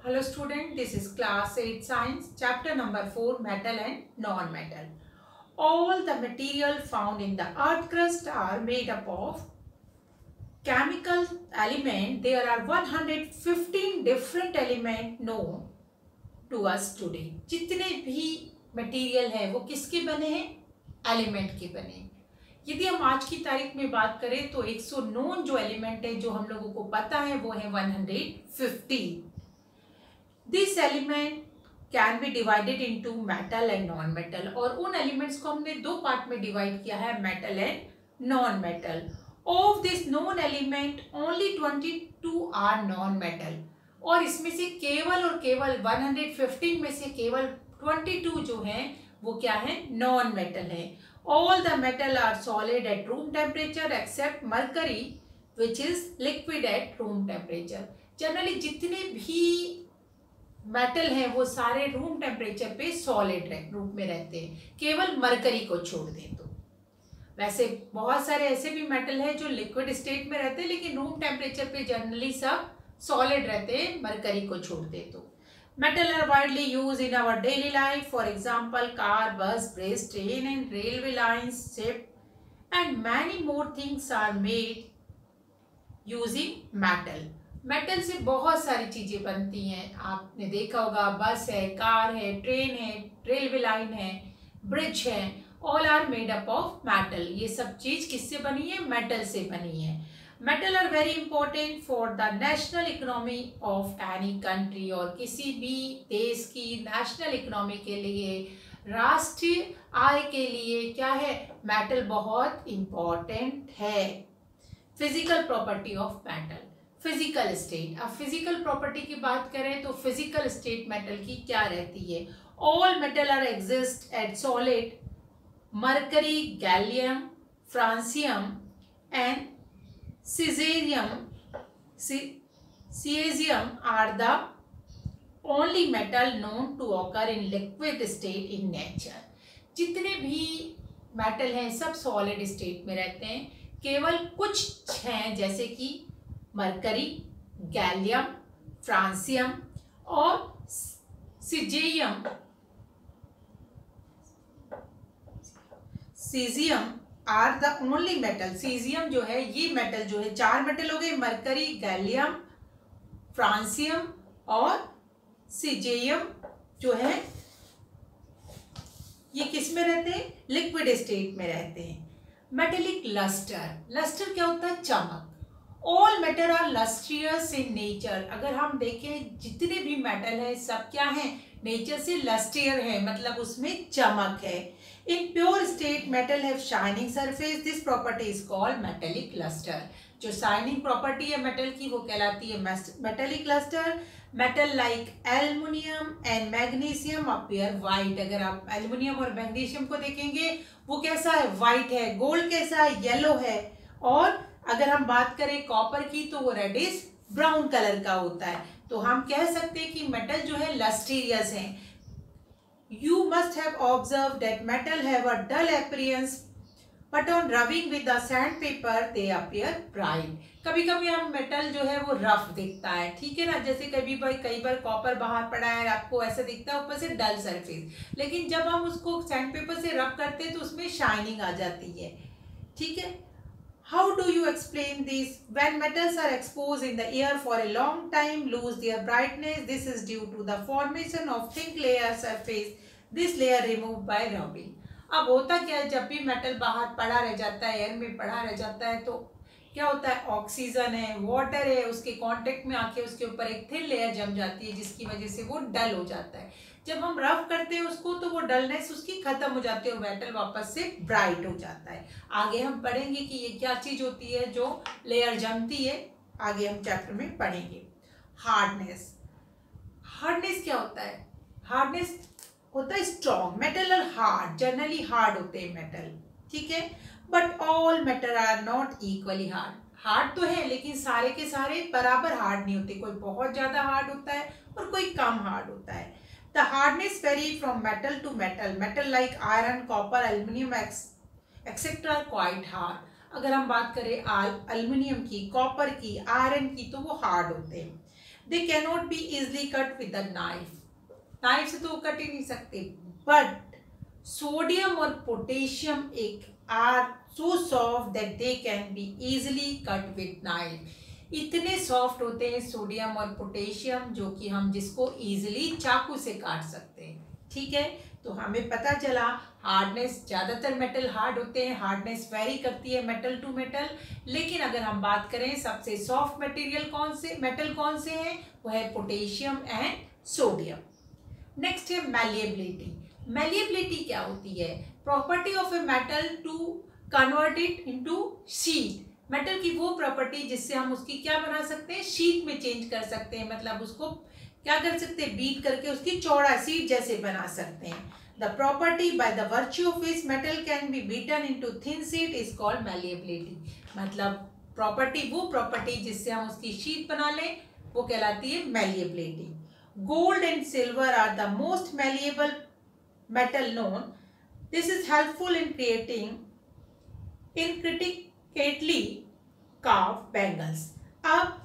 Hello student, this is class 8 science, chapter number 4, metal and non-metal. All the material found in the earth crust are made up of chemical element. There are 115 different element known to us today. जितने भी material है वो किसके बने हैं? Element के बने हैं। यदि हम आज की तारीख में बात करें तो 109 जो एलिमेंट है जो हम लोगों को पता है वो है 150. This element can be divided into metal and non metal, और उन एलिमेंट्स को हमने दो पार्ट में डिवाइड किया है, metal and non metal. Of this non element only 22 are non metal, और इसमें से केवल और केवल 115 में से केवल 22 जो हैं वो क्या है? नॉन मेटल है. All the metal are solid at room temperature except mercury which is liquid at room temperature. Generally जितने भी मेटल है वो सारे रूम टेम्परेचर पे सॉलिड रूप में रहते हैं, केवल मरकरी को छोड़ दें तो. वैसे बहुत सारे ऐसे भी मेटल है जो लिक्विड स्टेट में रहते हैं लेकिन रूम टेम्परेचर पे जनरली सब सॉलिड रहते हैं, मरकरी को छोड़ दे तो. Metal are widely use in our daily life. For example car, bus, bridge, train and railway lines, ship and many more things are made using metal. Metal से बहुत सारी चीजें बनती हैं. आपने देखा होगा बस है, कार है, ट्रेन है, रेलवे लाइन है, ब्रिज है, all are made up of metal. ये सब चीज किससे बनी है? मेटल से बनी है. Metal are very important for the national economy of any country, और किसी भी देश की नेशनल इकोनॉमी के लिए, राष्ट्रीय आय के लिए क्या है? मेटल बहुत इंपॉर्टेंट है. Physical property of metal. Physical state. अब फिजिकल प्रॉपर्टी की बात करें तो फिजिकल स्टेट मेटल की क्या रहती है? All metal are exist at solid. Mercury, gallium, francium and caesium are the only metal known to occur in liquid state in nature. जितने भी मेटल हैं सब सॉलिड स्टेट में रहते हैं, केवल कुछ हैं जैसे कि मरकरी, गैलियम, फ्रांसियम और caesium are the only metal. Caesium जो है ये मेटल जो है, चार मेटल हो गए, मरकरी, गैलियम, फ्रांसियम और सीजियम जो है ये किस में रहते हैं? लिक्विड स्टेट में रहते हैं. Metallic lustre. लस्टर क्या होता है? चमक. All metal are lustrious in nature. अगर हम देखें जितने भी मेटल है सब क्या है? नेचर से लस्ट्रियर है, मतलब उसमें चमक है. In pure state metal have shining surface. This property is called metallic lustre. जो शाइनिंग प्रॉपर्टी है मेटल की वो कहलाती है metallic lustre. Metal like aluminium and magnesium appear white. अगर आप एल्युमिनियम और मैग्नीशियम को देखेंगे वो कैसा है? वाइट है. गोल्ड कैसा है? येलो है. और अगर हम बात करें कॉपर की तो वो रेडिश ब्राउन कलर का होता है. तो हम कह सकते हैं कि मेटल जो है लस्टीरियस है. You must have observed that metal have a dull appearance, but on rubbing with the sandpaper they appear bright. कभी कभी हम मेटल जो है वो रफ दिखता है, ठीक है ना. जैसे कई बार कॉपर बाहर पड़ा है, आपको ऐसा दिखता है ऊपर से डल सरफेस, लेकिन जब हम उसको सैंडपेपर से रब करते हैं तो उसमें शाइनिंग आ जाती है, ठीक है. How do you explain this? When metals are exposed in the air for a long time, lose their brightness. This is due to the formation of thin layer surface. This layer removed by rubbing. अब होता क्या है, जब भी metal बाहर पड़ा रह जाता है, एयर में पड़ा रह जाता है, तो क्या होता है? ऑक्सीजन है, वाटर है, उसके कांटेक्ट में आके उसके ऊपर एक थिन लेयर जम जाती है जिसकी वजह से वो डल हो जाता है. जब हम रफ करते हैं उसको तो वो डलनेस उसकी खत्म हो जाती है और मेटल वापस से ब्राइट हो जाता है. आगे हम पढ़ेंगे कि ये क्या चीज होती है जो लेयर जमती है, आगे हम चैप्टर में पढ़ेंगे. हार्डनेस. हार्डनेस क्या होता है? हार्डनेस होता है strong. Metal are hard. Generally hard होते हैं मेटल, ठीक है. But all metal are not equally hard. Hard तो है लेकिन सारे के सारे बराबर हार्ड नहीं होते. कोई बहुत ज्यादा हार्ड होता है और कोई कम हार्ड होता है. The hardness vary from metal to metal. Metal like iron, copper, aluminium, etc. are quite hard. अगर हम बात करें एल्युमिनियम की, कॉपर की, आयरन की तो वो हार्ड होते हैं. They can not be easily cut with the knife से तो कट ही नहीं सकते, बट सोडियम और पोटेशियम एक are so soft that they can be easily cut with knife. इतने सॉफ्ट होते हैं सोडियम और पोटेशियम जो कि हम जिसको इजिली चाकू से काट सकते हैं। ठीक है, तो हमें पता चला हार्डनेस, ज़्यादातर मेटल हार्ड होते हैं, हार्डनेस वेरी करती है मेटल टू मेटल। लेकिन अगर हम बात करें सबसे सॉफ्ट मटेरियल मेटल कौन से हैं, वो है पोटेशियम एंड सोडियम। नेक्स्ट है मैलिएबिलिटी। मैलिएबिलिटी क्या होती है? Property of a metal to convert it into sheet. Metal की वो प्रॉपर्टी जिससे हम उसकी क्या बना सकते हैं, शीट में चेंज कर सकते हैं, मतलब उसको क्या कर सकते हैं, बीट करके उसकी चौड़ा शीट जैसे बना सकते हैं। The property by the virtue of which metal can be beaten into thin sheet is called malleability. मतलब प्रॉपर्टी, वो प्रॉपर्टी जिससे हम उसकी शीट बना लें, वो कहलाती है malleability. Gold and silver are the most malleable metal known. This is helpful in creating intricately carved bangles. अब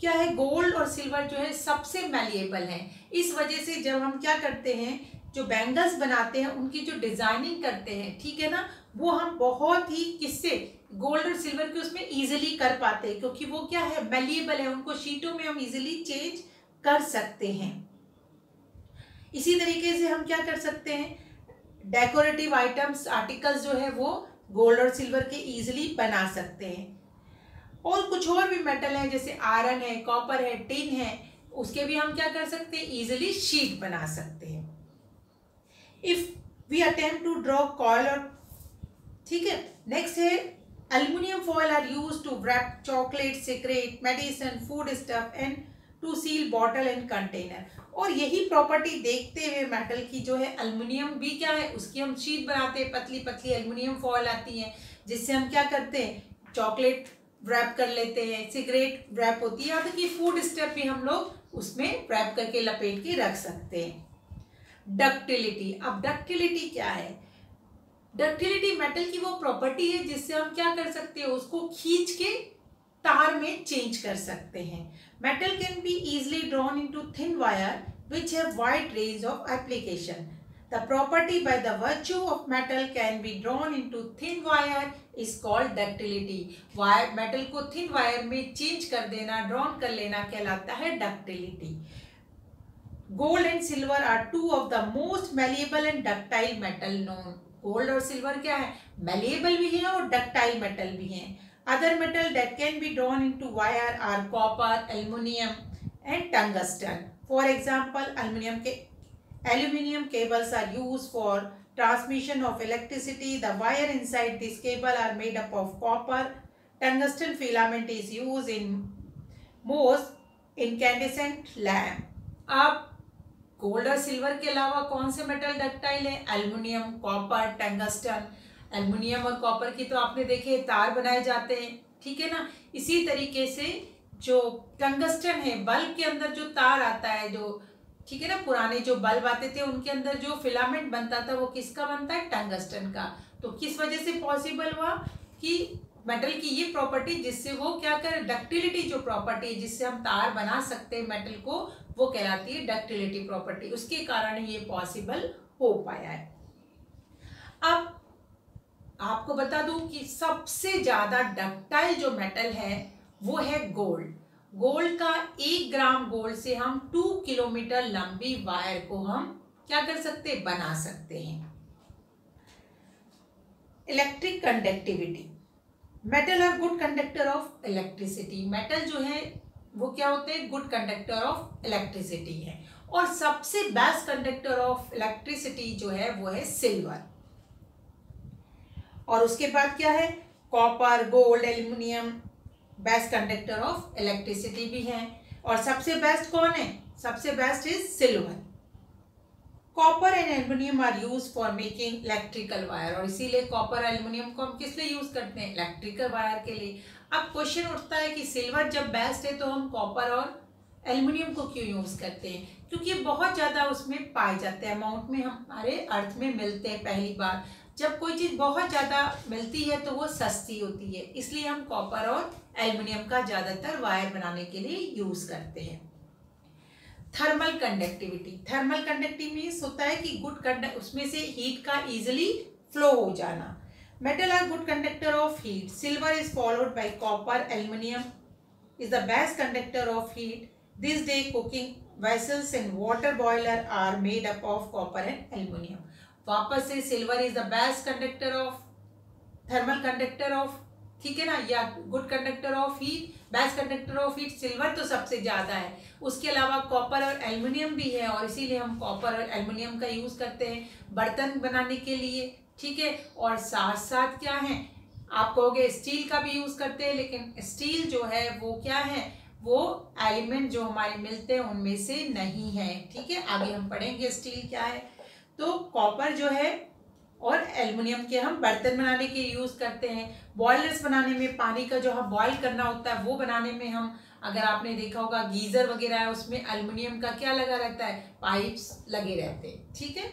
क्या है, गोल्ड और सिल्वर जो है सबसे मैलिएबल है। इस वजह से जब हम क्या करते हैं, जो बैंगल्स बनाते हैं उनकी जो डिजाइनिंग करते हैं, ठीक है ना, वो हम बहुत ही किससे, गोल्ड और सिल्वर के उसमें इजीली कर पाते हैं, क्योंकि वो क्या है, मैलिएबल है, उनको शीटों में हम इजीली चेंज कर सकते हैं। इसी तरीके से हम क्या कर सकते हैं, डेकोरेटिव आइटम्स, आर्टिकल्स जो है वो गोल्ड और सिल्वर के इजीली बना सकते हैं। और कुछ और भी मेटल है, जैसे आयरन है, कॉपर है, टिन है, उसके भी हम क्या कर सकते हैं, इजीली शीट बना सकते हैं। If we attempt to draw coil और, ठीक है, नेक्स्ट है aluminium foil are used to wrap chocolate, cigarette, medicine, food stuff and to seal bottle and container. और यही प्रॉपर्टी देखते हुए मेटल की जो है, एल्युमिनियम भी क्या है, उसकी हम शीट बनाते हैं, पतली पतली एल्युमिनियम फॉइल आती है, जिससे हम क्या करते हैं, चॉकलेट रैप कर लेते हैं, सिगरेट रैप होती है, यहाँ तक कि फूड स्टफ भी हम लोग उसमें रैप करके लपेट के रख सकते हैं। डक्टिलिटी। अब डक्टिलिटी क्या है? डक्टिलिटी मेटल की वो प्रॉपर्टी है जिससे हम क्या कर सकते हैं, उसको खींच के तार में चेंज कर सकते हैं। Metal can B easily drawn into thin wire which have wide range of application. The property by the virtue of metal can be drawn into thin wire is called ductility. Wire, metal को thin wire में change कर देना, drawn कर लेना कहलाता है ductility. Gold and silver are two of the most malleable and ductile metal known. Gold और silver क्या है, malleable भी है और ductile metal भी है। Other metal that can be drawn into wire are copper, aluminum and tungsten. For example, aluminum cables are used for transmission of electricity. The wire inside this cable are made up of copper. Tungsten filament is used in most incandescent lamp. अब gold और silver के अलावा कौन से metal ductile है? Aluminium, copper, tungsten. Aluminium और copper की तो आपने देखे तार बनाए जाते हैं, ठीक है ना। इसी तरीके से जो टंगस्टन है, बल्ब के अंदर जो तार आता है, जो ठीक है ना, पुराने जो बल्ब आते थे उनके अंदर जो फिलामेंट बनता था वो किसका बनता है? टंगस्टन का। तो किस वजह से पॉसिबल हुआ कि मेटल की ये प्रॉपर्टी जिससे वो क्या कर, डक्टिलिटी जो प्रॉपर्टी है जिससे हम तार बना सकते हैं मेटल को, वो कहलाती है डक्टिलिटी प्रॉपर्टी। उसके कारण ये पॉसिबल हो पाया है। अब आपको बता दूं कि सबसे ज्यादा डक्टाइल जो मेटल है वो है गोल्ड। गोल्ड का 1 ग्राम गोल्ड से हम 2 किलोमीटर लंबी वायर को हम क्या कर सकते हैं? बना सकते हैं। Electric conductivity. Metal are good conductor of electricity. Metal जो है वो क्या होते हैं? गुड कंडक्टर ऑफ इलेक्ट्रिसिटी है। और सबसे बेस्ट कंडक्टर ऑफ इलेक्ट्रिसिटी जो है वो है सिल्वर। और उसके बाद क्या है? Copper, gold, aluminium best conductor of electricity भी हैं। और सबसे बेस्ट कौन है? सबसे best is silver. Copper and aluminium are use for making electrical wire. और इसीलिए कॉपर एल्युमिनियम को हम किस लिए यूज करते हैं? इलेक्ट्रिकल वायर के लिए। अब क्वेश्चन उठता है कि सिल्वर जब बेस्ट है तो हम कॉपर और एल्युमिनियम को क्यों यूज करते हैं? क्योंकि बहुत ज्यादा उसमें पाए जाते हैं, अमाउंट में हमारे अर्थ में मिलते हैं। पहली बार जब कोई चीज बहुत ज्यादा मिलती है तो वो सस्ती होती है, इसलिए हम कॉपर और एल्युमिनियम का ज्यादातर वायर बनाने के लिए यूज करते हैं। Thermal conductivity, thermal conductivity means होता है कि गुड कंडक्ट, उसमें से हीट का इजिली फ्लो हो जाना। Metal are good conductor of heat, silver is followed by copper, aluminium is the best conductor of heat. This day cooking vessels and water boiler are made up of copper and aluminum. वापस से silver is the best conductor of thermal conductor of, ठीक है ना, या good conductor of heat, best conductor of heat silver तो सबसे ज्यादा है, उसके अलावा कॉपर और एल्युमिनियम भी है, और इसीलिए हम कॉपर और एल्युमिनियम का यूज करते हैं बर्तन बनाने के लिए, ठीक है। और साथ साथ क्या है, आप कहोगे स्टील का भी यूज करते हैं, लेकिन स्टील जो है वो क्या है, वो एलिमेंट जो हमारे मिलते हैं उनमें से नहीं है, ठीक है। आगे हम पढ़ेंगे स्टील क्या है। तो कॉपर जो है और एल्युमिनियम के हम बर्तन बनाने के यूज करते हैं, बॉयलर्स बनाने में पानी का जो हम बॉयल करना होता है वो बनाने में हम, अगर आपने देखा होगा गीजर वगैरह है उसमें एल्युमिनियम का क्या लगा रहता है, पाइप्स लगे रहते हैं, ठीक है।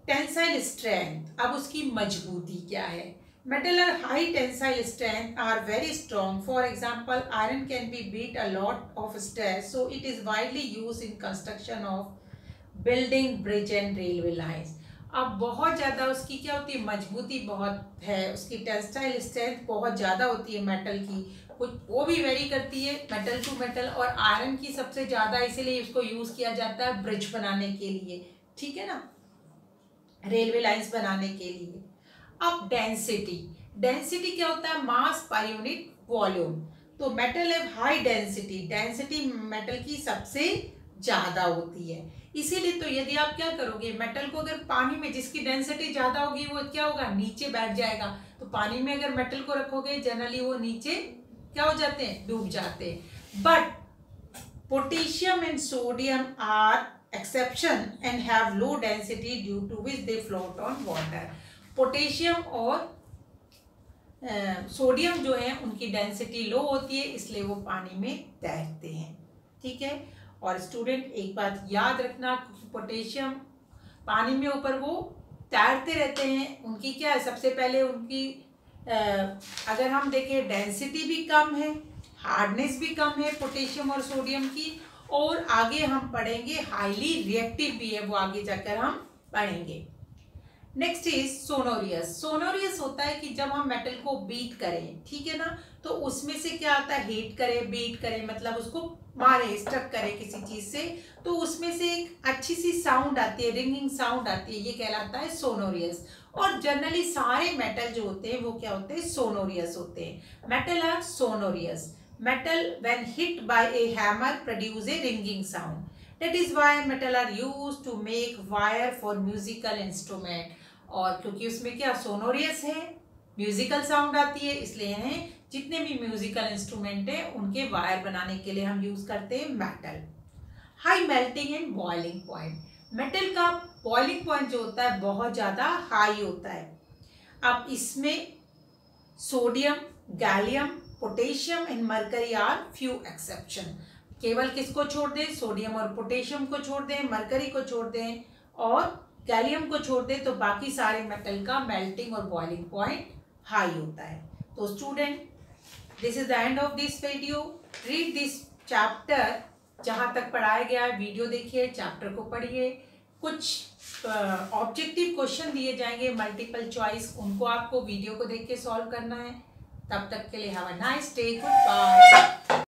टेंसाइल स्ट्रेंथ, अब उसकी मजबूती क्या है। Metal are high tensile strength, are very strong. For example, iron can be beat a lot of stress, so it is widely used in construction of building, bridge and railway lines. अब बहुत ज़्यादा उसकी क्या होती है, मजबूती बहुत है, उसकी टेंसाइल स्ट्रेंथ बहुत ज़्यादा होती है मेटल की, कुछ वो भी वेरी करती है मेटल टू मेटल, और आयरन की सबसे ज़्यादा, इसीलिए इसको यूज़ किया जाता है ब्रिज बनाने के लिए, ठीक है ना, रेलवे लाइंस बनाने के लिए। अब डेंसिटी, डेंसिटी क्या होता है, मास पर यूनिट वॉल्यूम। तो मेटल है हाई डेंसिटी, डेंसिटी मेटल की सबसे ज्यादा होती है, इसीलिए तो यदि आप क्या करोगे, मेटल को अगर पानी में, जिसकी डेंसिटी ज्यादा होगी वो क्या होगा, नीचे बैठ जाएगा। तो पानी में अगर मेटल को रखोगे जनरली वो नीचे क्या हो जाते हैं, डूब जाते हैं। But potassium and sodium are exception and have low density due to which they float on water. Potassium और सोडियम जो है उनकी डेंसिटी लो होती है, इसलिए वो पानी में तैरते हैं, ठीक है। और स्टूडेंट एक बात याद रखना, पोटेशियम पानी में ऊपर वो तैरते रहते हैं, उनकी क्या है, सबसे पहले उनकी अगर हम देखें डेंसिटी भी कम है, हार्डनेस भी कम है पोटेशियम और सोडियम की, और आगे हम पढ़ेंगे हाईली रिएक्टिव भी है, वो आगे जाकर हम पढ़ेंगे। Next is सोनोरियस। सोनोरियस होता है कि जब हम मेटल को बीट करें, ठीक है ना, तो उसमें से क्या आता है, हिट करें, बीट करें, मतलब उसको मारे, स्ट्रक करें किसी चीज से, तो उसमें से एक अच्छी सी साउंड आती है, रिंगिंग साउंड आती है, ये कहलाता है सोनोरियस। और जनरली सारे मेटल जो होते हैं वो क्या होते हैं, सोनोरियस होते हैं। Metal are sonorous. Metal when hit by a hammer produce a ringing sound, that is why metal are used to make wire for musical instrument. और क्योंकि उसमें क्या सोनोरियस है, म्यूजिकल साउंड आती है, इसलिए इन्हें जितने भी म्यूजिकल इंस्ट्रूमेंट है उनके वायर बनाने के लिए हम यूज करते हैं metal. High melting and boiling point, metal का बॉइलिंग पॉइंट जो होता है बहुत ज्यादा हाई होता है। अब इसमें sodium, gallium, potassium and mercury are few exception. केवल किसको छोड़ दें, सोडियम और पोटेशियम को छोड़ दें, मरकरी को छोड़ दें और गैलियम को छोड़ दें, तो बाकी सारे मेटल का मेल्टिंग और बॉइलिंग पॉइंट हाई होता है। तो student, this is the end of this video. Read this chapter, जहाँ तक पढ़ाया गया है वीडियो देखिए, चैप्टर को पढ़िए। कुछ ऑब्जेक्टिव क्वेश्चन दिए जाएंगे मल्टीपल चॉइस, उनको आपको वीडियो को देख के सॉल्व करना है। तब तक के लिए have a nice day, good bye.